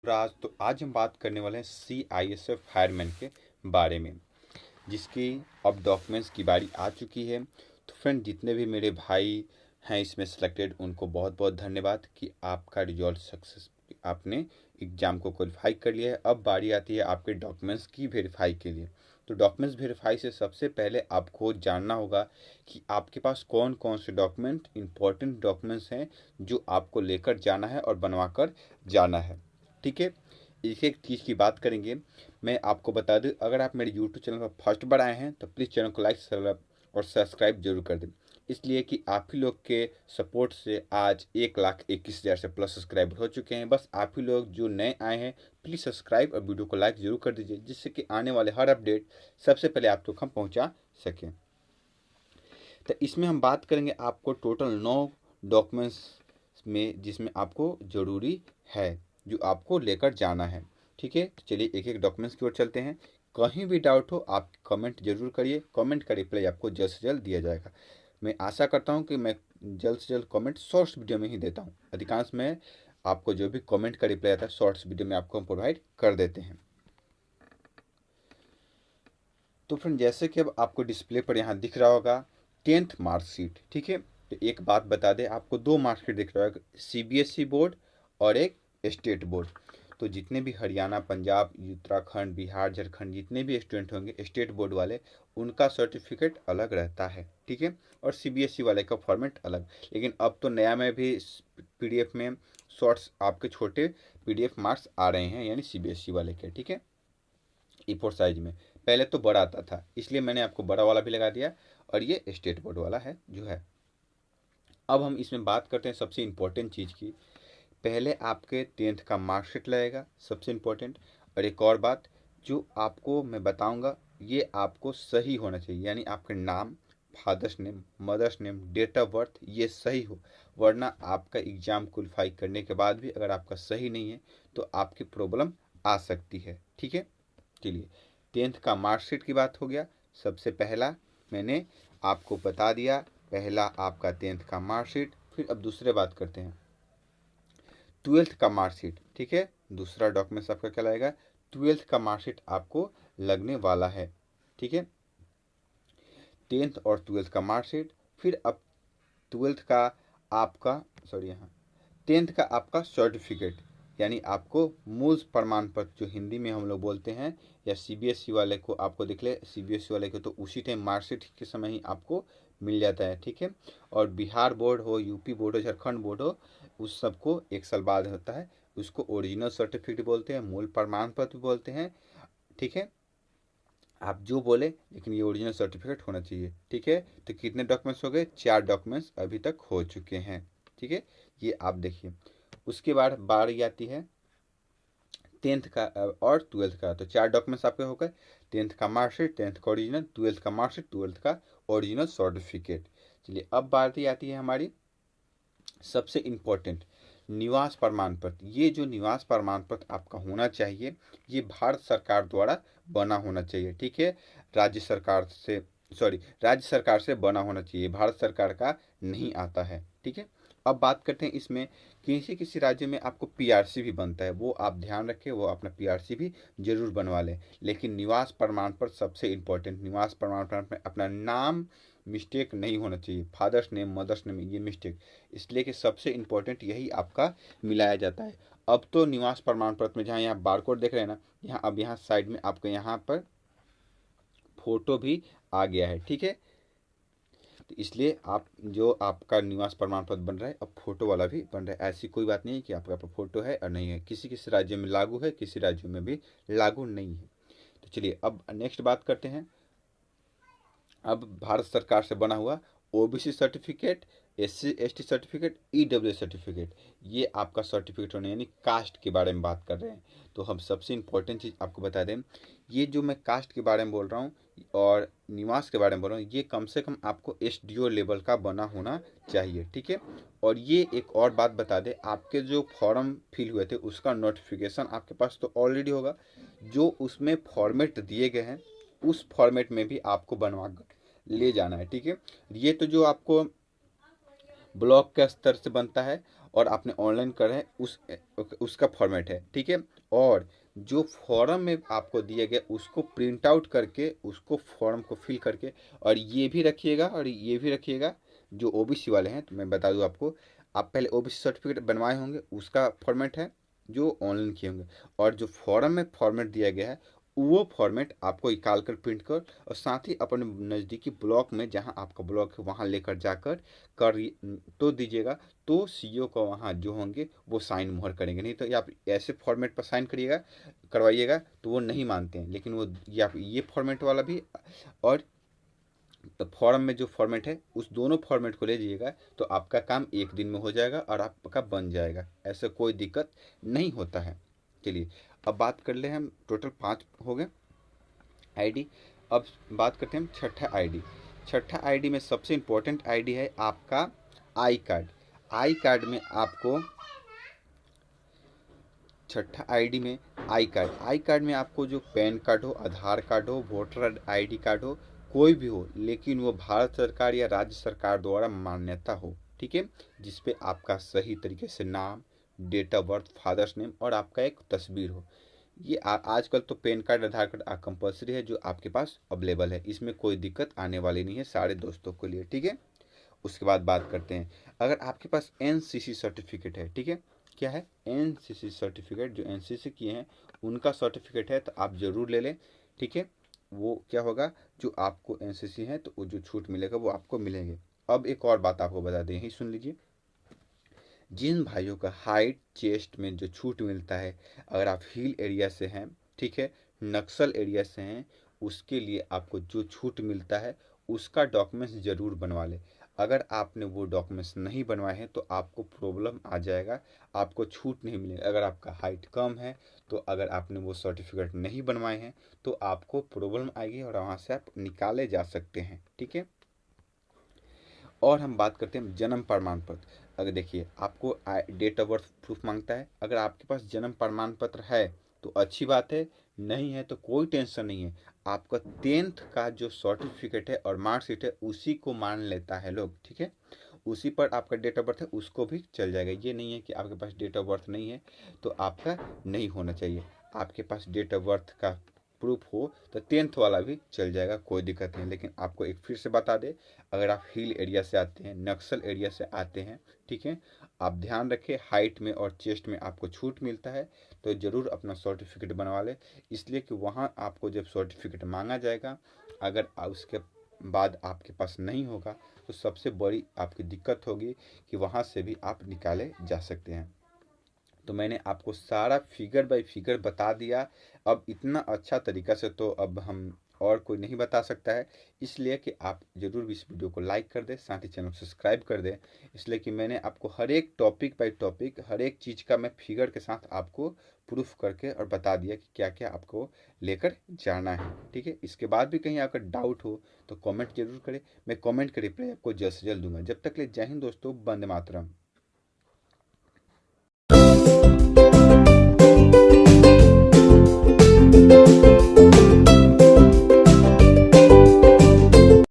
आज हम बात करने वाले हैं CISF फायरमैन के बारे में, जिसकी अब डॉक्यूमेंट्स की बारी आ चुकी है। तो फ्रेंड, जितने भी मेरे भाई हैं इसमें सिलेक्टेड, उनको बहुत बहुत धन्यवाद कि आपका रिजल्ट सक्सेस, आपने एग्ज़ाम को क्वालिफाई कर लिया है। अब बारी आती है आपके डॉक्यूमेंट्स की वेरीफाई के लिए। तो डॉक्यूमेंट्स वेरीफाई से सबसे पहले आपको जानना होगा कि आपके पास कौन कौन से डॉक्यूमेंट, इंपॉर्टेंट डॉक्यूमेंट्स हैं जो आपको लेकर जाना है और बनवा कर जाना है। ठीक है, एक एक चीज़ की बात करेंगे। मैं आपको बता दूं, अगर आप मेरे यूट्यूब चैनल पर फर्स्ट बार आए हैं तो प्लीज़ चैनल को लाइक और सब्सक्राइब जरूर कर दें, इसलिए कि आप ही लोग के सपोर्ट से आज 1,21,000 से प्लस सब्सक्राइबर हो चुके हैं। बस आप ही लोग जो नए आए हैं प्लीज़ सब्सक्राइब और वीडियो को लाइक जरूर कर दीजिए, जिससे कि आने वाले हर अपडेट सबसे पहले आप तक हम पहुँचा सकें। तो इसमें हम बात करेंगे आपको टोटल 9 डॉक्यूमेंट्स में, जिसमें आपको ज़रूरी है, जो आपको लेकर जाना है। ठीक है, तो चलिए एक एक डॉक्यूमेंट्स की ओर चलते हैं। कहीं भी डाउट हो आप कमेंट जरूर करिए, कमेंट का रिप्लाई आपको जल्द से जल्द दिया जाएगा। मैं आशा करता हूं कि मैं जल्द से जल्द कमेंट शॉर्ट्स वीडियो में ही देता हूं। अधिकांश में आपको जो भी कमेंट का रिप्लाई आता है शॉर्ट्स वीडियो में आपको हम प्रोवाइड कर देते हैं। तो फ्रेंड, जैसे कि अब आपको डिस्प्ले पर यहाँ दिख रहा होगा 10th मार्कशीट। ठीक है, तो एक बात बता दें, आपको 2 मार्कशीट दिख रहा है, CBSE बोर्ड और एक स्टेट बोर्ड। तो जितने भी हरियाणा, पंजाब, उत्तराखंड, बिहार, झारखंड जितने भी स्टूडेंट होंगे स्टेट बोर्ड वाले, उनका सर्टिफिकेट अलग रहता है। ठीक है, और CBSE वाले का फॉर्मेट अलग। लेकिन अब तो नया में भी PDF में शॉर्ट्स आपके छोटे PDF मार्क्स आ रहे हैं, यानी CBSE वाले के। ठीक है, E4 साइज में। पहले तो बड़ा आता था, इसलिए मैंने आपको बड़ा वाला भी लगा दिया, और ये स्टेट बोर्ड वाला है जो है। अब हम इसमें बात करते हैं सबसे इम्पोर्टेंट चीज़ की। पहले आपके 10th का मार्कशीट लगेगा, सबसे इम्पोर्टेंट। और एक और बात जो आपको मैं बताऊंगा, ये आपको सही होना चाहिए, यानी आपके नाम, father's name, mother's name, date of birth ये सही हो। वरना आपका एग्ज़ाम क्वालिफाई करने के बाद भी अगर आपका सही नहीं है तो आपकी प्रॉब्लम आ सकती है। ठीक है, चलिए 10th का मार्कशीट की बात हो गया। सबसे पहला मैंने आपको बता दिया, पहला आपका 10th का मार्कशीट। फिर अब दूसरे बात करते हैं 12th का मार्कशीट। ठीक है, दूसरा डॉक्यूमेंट्स आपका क्या लगेगा, 12th का मार्कशीट आपको लगने वाला है। ठीक है, 10th और 12th का मार्कशीट। फिर अब 12th का आपका, सॉरी यहाँ 10th का आपका सर्टिफिकेट, यानी आपको मूल प्रमाण पत्र, जो हिंदी में हम लोग बोलते हैं, या CBSE वाले को आपको दिख ले, CBSE वाले को तो उसी टाइम मार्कशीट के समय ही आपको मिल जाता है। ठीक है, और बिहार बोर्ड हो, यूपी बोर्ड हो, झारखंड बोर्ड हो, उस सबको 1 साल बाद होता है। उसको ओरिजिनल सर्टिफिकेट बोलते हैं, मूल प्रमाण पत्र बोलते हैं। ठीक है, आप जो बोले, लेकिन ये ओरिजिनल सर्टिफिकेट होना चाहिए। ठीक है, तो कितने डॉक्यूमेंट्स हो गए, 4 डॉक्यूमेंट्स अभी तक हो चुके हैं। ठीक है, ये आप देखिए। उसके बाद बारी आती है 10th का और 12th का। तो 4 डॉक्यूमेंट्स आपके हो गए, 10th का मार्कशीट, 10th का ओरिजिनल, 12th का मार्कशीट, 12th का ओरिजिनल सर्टिफिकेट। चलिए अब बारी आती है हमारी सबसे इम्पोर्टेंट, निवास प्रमाण पत्र। ये जो निवास प्रमाण पत्र आपका होना चाहिए, ये भारत सरकार द्वारा बना होना चाहिए। ठीक है, राज्य सरकार से, सॉरी, राज्य सरकार से बना होना चाहिए, भारत सरकार का नहीं आता है। ठीक है, अब बात करते हैं इसमें किसी किसी राज्य में आपको PRC भी बनता है, वो आप ध्यान रखें, वो अपना PRC भी जरूर बनवा लें। लेकिन निवास प्रमाण पत्र सबसे इम्पोर्टेंट, निवास प्रमाण पत्र में अपना नाम मिस्टेक नहीं होना चाहिए, फादर्स नेम, मदर्स नेम, ये मिस्टेक, इसलिए कि सबसे इम्पोर्टेंट यही आपका मिलाया जाता है। अब तो निवास प्रमाण पत्र में जहाँ यहाँ बारकोड देख रहे हैं ना, यहाँ अब यहाँ साइड में आपको यहाँ पर फोटो भी आ गया है। ठीक है, तो इसलिए आप जो आपका निवास प्रमाण पत्र बन रहा है अब फोटो वाला भी बन रहा है। ऐसी कोई बात नहीं है कि आपका फोटो है और नहीं है, किसी किसी राज्य में लागू है, किसी राज्यों में भी लागू नहीं है। तो चलिए अब नेक्स्ट बात करते हैं। अब भारत सरकार से बना हुआ OBC certificate, SC ST certificate, EWS certificate, ये आपका सर्टिफिकेट होने, यानी कास्ट के बारे में बात कर रहे हैं। तो हम सबसे इम्पोर्टेंट चीज़ आपको बता दें, ये जो मैं कास्ट के बारे में बोल रहा हूँ और निवास के बारे में बोल रहा हूँ, ये कम से कम आपको SDO लेवल का बना होना चाहिए। ठीक है, और ये एक और बात बता दें, आपके जो फॉर्म फिल हुए थे उसका नोटिफिकेशन आपके पास तो ऑलरेडी होगा, जो उसमें फॉर्मेट दिए गए हैं उस फॉर्मेट में भी आपको बनवा ले जाना है। ठीक है, ये तो जो आपको ब्लॉक के स्तर से बनता है, और आपने ऑनलाइन कर है उसका फॉर्मेट है, ठीक है। और जो फॉर्म में आपको दिया गया उसको प्रिंट आउट करके उसको फॉर्म को फिल करके, और ये भी रखिएगा और ये भी रखिएगा, जो ओबीसी वाले हैं तो मैं बता दूं आपको, आप पहले ओबीसी सर्टिफिकेट बनवाए होंगे उसका फॉर्मेट है जो ऑनलाइन किए होंगे, और जो फॉर्म में फॉर्मेट दिया गया है वो फॉर्मेट आपको निकाल कर प्रिंट कर और साथ ही अपने नज़दीकी ब्लॉक में जहां आपका ब्लॉक है वहां लेकर जाकर कर तो दीजिएगा। तो सीईओ को वहाँ जो होंगे वो साइन मोहर करेंगे, नहीं तो आप ऐसे फॉर्मेट पर साइन करिएगा करवाइएगा तो वो नहीं मानते हैं। लेकिन वो ये फॉर्मेट वाला भी और फॉर्म में जो फॉर्मेट है उस दोनों फॉर्मेट को ले जाइएगा तो आपका काम एक दिन में हो जाएगा और आपका बन जाएगा, ऐसा कोई दिक्कत नहीं होता है। चलिए अब बात कर ले, हम टोटल 5 हो गए आईडी। अब बात करते हैं हम छठा आईडी। छठा आईडी में सबसे इम्पोर्टेंट आईडी है आपका आई कार्ड। आई कार्ड में आपको छठा आईडी में आई कार्ड में आपको जो पैन कार्ड हो, आधार कार्ड हो, वोटर आईडी कार्ड हो, कोई भी हो, लेकिन वो भारत सरकार या राज्य सरकार द्वारा मान्यता हो, ठीक है, जिसपे आपका सही तरीके से नाम, date of birth, father's name और आपका एक तस्वीर हो। ये आजकल तो PAN card Aadhaar card compulsory है जो आपके पास अवेलेबल है, इसमें कोई दिक्कत आने वाली नहीं है सारे दोस्तों के लिए, ठीक है। उसके बाद बात करते हैं, अगर आपके पास एनसीसी सर्टिफिकेट है, ठीक है, क्या है एनसीसी सर्टिफिकेट, जो एनसीसी किए हैं उनका सर्टिफिकेट है तो आप जरूर ले लें, ठीक है। वो क्या होगा, जो आपको एनसीसी है तो वो जो छूट मिलेगा वो आपको मिलेंगे। अब एक और बात आपको बता दें, ही सुन लीजिए, जिन भाइयों का हाइट चेस्ट में जो छूट मिलता है, अगर आप हिल एरिया से हैं, ठीक है, नक्सल एरिया से हैं, उसके लिए आपको जो छूट मिलता है उसका डॉक्यूमेंट्स ज़रूर बनवा लें। अगर आपने वो डॉक्यूमेंट्स नहीं बनवाए हैं तो आपको प्रॉब्लम आ जाएगा, आपको छूट नहीं मिलेगा। अगर आपका हाइट कम है तो अगर आपने वो सर्टिफिकेट नहीं बनवाए हैं तो आपको प्रॉब्लम आएगी और वहाँ से आप निकाले जा सकते हैं, ठीक है। और हम बात करते हैं जन्म प्रमाण पत्र। अगर देखिए आपको डेट ऑफ बर्थ प्रूफ मांगता है, अगर आपके पास जन्म प्रमाण पत्र है तो अच्छी बात है, नहीं है तो कोई टेंशन नहीं है। आपका 10th का जो सर्टिफिकेट है और मार्कशीट है उसी को मान लेता है लोग, ठीक है, उसी पर आपका डेट ऑफ बर्थ है उसको भी चल जाएगा। ये नहीं है कि आपके पास डेट ऑफ बर्थ नहीं है तो आपका नहीं होना चाहिए, आपके पास डेट ऑफ बर्थ का प्रूफ हो तो 10th वाला भी चल जाएगा, कोई दिक्कत नहीं। लेकिन आपको एक फिर से बता दें, अगर आप हिल एरिया से आते हैं, नक्सल एरिया से आते हैं, ठीक है, आप ध्यान रखें हाइट में और चेस्ट में आपको छूट मिलता है तो ज़रूर अपना सर्टिफिकेट बनवा लें, इसलिए कि वहाँ आपको जब सर्टिफिकेट मांगा जाएगा अगर उसके बाद आपके पास नहीं होगा तो सबसे बड़ी आपकी दिक्कत होगी कि वहाँ से भी आप निकाले जा सकते हैं। तो मैंने आपको सारा फिगर बाय फिगर बता दिया। अब इतना अच्छा तरीका से तो अब हम और कोई नहीं बता सकता है, इसलिए कि आप ज़रूर इस वीडियो को लाइक कर दें, साथ ही चैनल को सब्सक्राइब कर दें। इसलिए कि मैंने आपको हर एक टॉपिक बाय टॉपिक हर एक चीज़ का मैं फिगर के साथ आपको प्रूफ करके और बता दिया कि क्या क्या आपको लेकर जाना है, ठीक है। इसके बाद भी कहीं अगर डाउट हो तो कमेंट जरूर करें, मैं कमेंट का रिप्लाई आपको जल्द से जल्द दूंगा। जब तक ले जय हिंद दोस्तों, वंदे मातरम।